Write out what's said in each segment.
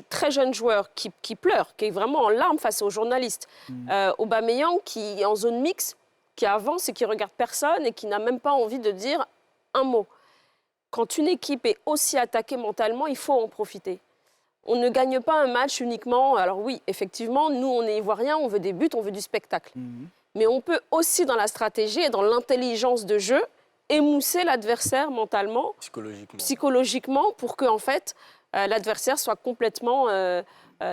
très jeune joueur qui pleure, qui est vraiment en larmes face aux journalistes. Aubameyang qui est en zone mixte, qui avance et qui regarde personne et qui n'a même pas envie de dire un mot. Quand une équipe est aussi attaquée mentalement, il faut en profiter. On ne gagne pas un match uniquement... Alors oui, effectivement, nous, on est ivoiriens, on veut des buts, on veut du spectacle. Mais on peut aussi, dans la stratégie et dans l'intelligence de jeu, émousser l'adversaire mentalement, psychologiquement pour que, en fait, l'adversaire soit complètement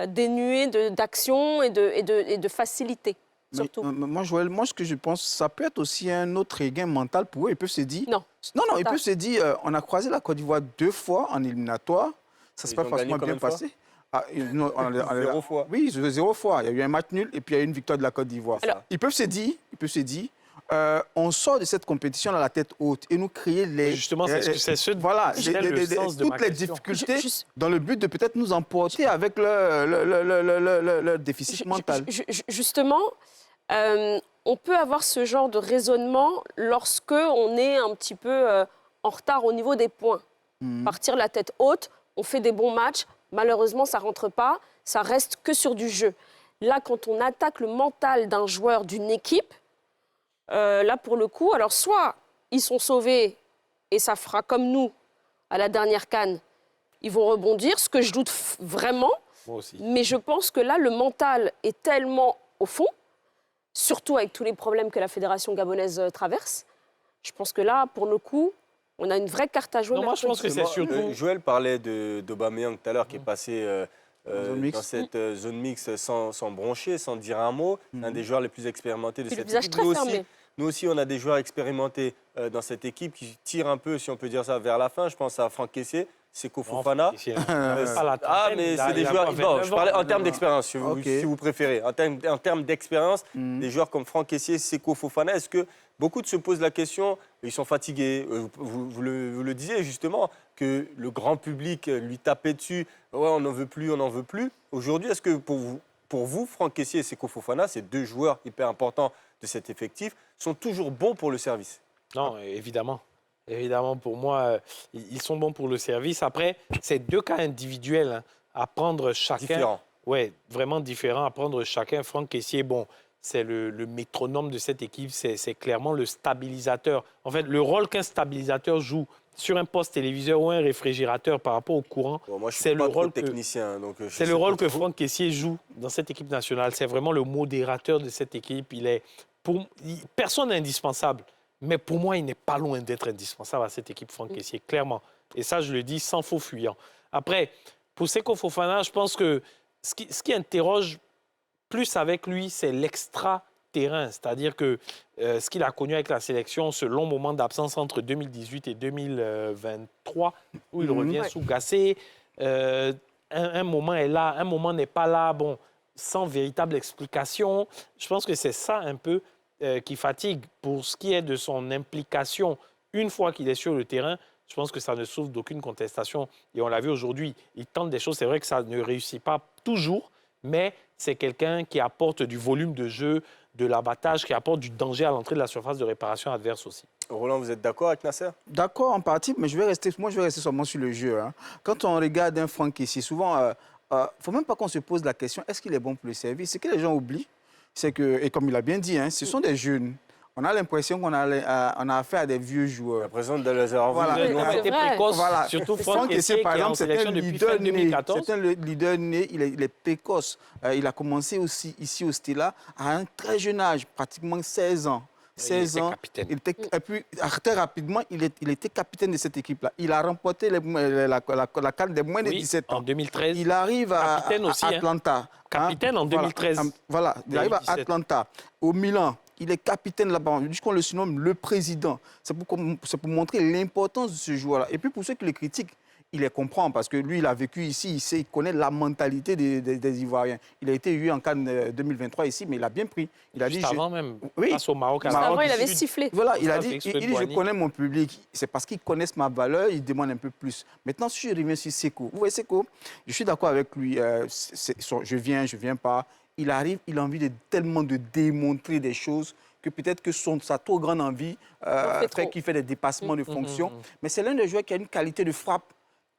dénué d'action et de facilité. Surtout. Moi, Joël, ce que je pense, ça peut être aussi un autre regain mental pour eux. Ils peuvent se dire... Non, ils peuvent se dire, on a croisé la Côte d'Ivoire 2 fois en éliminatoire. Ça ne s'est pas forcément bien passé. Zéro fois. Oui, 0 fois. Il y a eu un match nul et puis il y a eu une victoire de la Côte d'Ivoire. Ils peuvent se dire, on sort de cette compétition à la tête haute et nous créer les... Justement, c'est toutes les difficultés dans le but de peut-être nous emporter avec le déficit mental. Justement, on peut avoir ce genre de raisonnement lorsque on est un petit peu en retard au niveau des points. Partir la tête haute, on fait des bons matchs, malheureusement, ça ne rentre pas, ça reste que sur du jeu. Là, quand on attaque le mental d'un joueur, d'une équipe, là, pour le coup, alors soit ils sont sauvés et ça fera comme nous à la dernière CAN, ils vont rebondir, ce que je doute vraiment. Moi aussi. Mais je pense que là, le mental est tellement au fond, surtout avec tous les problèmes que la fédération gabonaise traverse. Je pense que là, pour le coup, on a une vraie carte à jouer. Non, moi, je pense que c'est surtout... Joël parlait d'Aubameyang tout à l'heure, qui est passé dans cette zone mixte sans broncher, sans dire un mot. Un des joueurs les plus expérimentés de cette équipe. Nous aussi, on a des joueurs expérimentés dans cette équipe qui tirent un peu, si on peut dire ça, vers la fin. Je pense à Franck Kessié, Seko Fofana. Mais c'est des joueurs... Non, je parlais en termes d'expérience, si vous préférez. En termes d'expérience, des joueurs comme Franck Kessié, Seko Fofana, est-ce que beaucoup se posent la question, ils sont fatigués, vous le disiez justement, que le grand public lui tapait dessus, ouais, on n'en veut plus, on n'en veut plus. Aujourd'hui, est-ce que pour vous, Franck Kessié et Seko Fofana, ces 2 joueurs hyper importants de cet effectif, sont toujours bons pour le service? Non, évidemment. Évidemment, pour moi, ils sont bons pour le service. Après, c'est 2 cas individuels, hein, à prendre chacun. Différents. Oui, vraiment différents, à prendre chacun. Franck Kessié, bon, c'est le métronome de cette équipe, c'est clairement le stabilisateur. En fait, le rôle qu'un stabilisateur joue sur un poste téléviseur ou un réfrigérateur par rapport au courant, c'est le rôle que Franck Kessié joue dans cette équipe nationale. C'est vraiment le modérateur de cette équipe. Personne n'est indispensable, mais pour moi, il n'est pas loin d'être indispensable à cette équipe, Franck Kessié, clairement. Et ça, je le dis sans faux fuyant. Après, pour Seko Fofana, je pense que ce qui interroge plus avec lui, c'est l'extra-terrain. C'est-à-dire que ce qu'il a connu avec la sélection, ce long moment d'absence entre 2018 et 2023, où il revient sous Gassé, un moment est là, un moment n'est pas là, bon, sans véritable explication. Je pense que c'est ça un peu qui fatigue. Pour ce qui est de son implication, une fois qu'il est sur le terrain, je pense que ça ne souffre d'aucune contestation. Et on l'a vu aujourd'hui, il tente des choses. C'est vrai que ça ne réussit pas toujours, mais c'est quelqu'un qui apporte du volume de jeu, de l'abattage, qui apporte du danger à l'entrée de la surface de réparation adverse aussi. Roland, vous êtes d'accord avec Nasser? D'accord en partie, mais je vais rester seulement sur le jeu. Hein. Quand on regarde un Franck Kessié, souvent, il ne faut même pas qu'on se pose la question, est-ce qu'il est bon pour le service? Ce que les gens oublient, c'est que, et comme il a bien dit, hein, ce sont des jeunes. On a l'impression qu'on a affaire à des vieux joueurs. La présence de Lazare, ils ont été précoces, voilà. Surtout Franck Kessié, par exemple, c'est un leader né. C'est un leader né, il est précoce. Il a commencé aussi ici au Stella à un très jeune âge, pratiquement 16 ans. 16 ans. Et puis, très rapidement, il était capitaine de cette équipe-là. Il a remporté la CAN des moins de 17 ans. En 2013. Il arrive à Atlanta. Capitaine en 2013. Voilà, il arrive à Atlanta, au Milan. Il est capitaine là-bas. Jusqu'on le surnomme le président. C'est pour montrer l'importance de ce joueur-là. Et puis pour ceux qui le critiquent, il les comprend parce que lui, il a vécu ici, il connaît la mentalité des Ivoiriens. Il a été eu en CAN 2023 ici, mais il a bien pris. Il a dit, avant même, oui, face au Maroc. Avant, il avait sifflé. Voilà, il a dit, je connais mon public. C'est parce qu'ils connaissent ma valeur, ils demandent un peu plus. Maintenant, si je reviens sur Seko, vous voyez Seko, je suis d'accord avec lui. Je viens pas. Il arrive, il a envie tellement de démontrer des choses que peut-être que sa trop grande envie fait qu'il fait des dépassements de fonction. Mais c'est l'un des joueurs qui a une qualité de frappe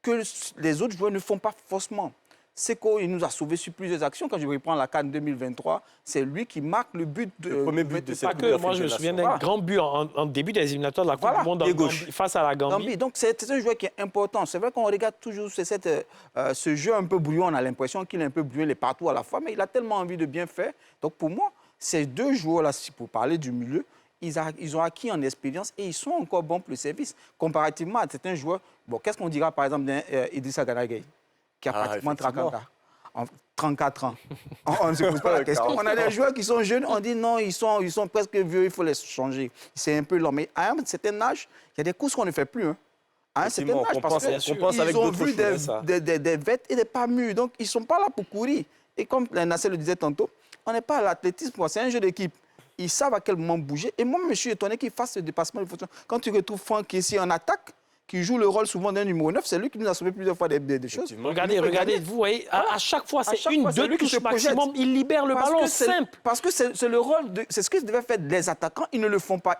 que les autres joueurs ne font pas forcément. Seko, il nous a sauvés sur plusieurs actions. Quand je reprends la CAN 2023, c'est lui qui marque le but le premier but de cette que moi, je me souviens d'un grand but en début des éliminatoires de la Coupe du Monde face à la Gambie. Donc, c'est un joueur qui est important. C'est vrai qu'on regarde toujours ce jeu un peu brouillon. On a l'impression qu'il est un peu brouillon, il est partout à la fois, mais il a tellement envie de bien faire. Donc, pour moi, ces deux joueurs-là, pour parler du milieu, ils ont acquis en expérience et ils sont encore bons pour le service. Comparativement à certains joueurs, bon, qu'est-ce qu'on dira par exemple d'Idrissa Gana Gueye, qui a pratiquement 34 ans. On ne se pose pas la question. On a des joueurs qui sont jeunes, on dit non, ils sont presque vieux, il faut les changer. C'est un peu long. Mais à un certain âge, il y a des courses qu'on ne fait plus. Hein. À un certain âge, parce qu'ils ont vu des vêtes et des pas mûrs. Donc, ils ne sont pas là pour courir. Et comme Nassel le disait tantôt, on n'est pas à l'athlétisme, c'est un jeu d'équipe. Ils savent à quel moment bouger. Et moi, je suis étonné qu'ils fassent ce dépassement. Quand tu retrouves Franck ici en attaque, qui joue le rôle souvent d'un numéro 9, c'est lui qui nous a sauvé plusieurs fois des choses. Regardez, vous voyez, à chaque fois, c'est deux touches maximum. Il libère le ballon simple. Parce que c'est le rôle, c'est ce que devaient faire les attaquants, ils ne le font pas.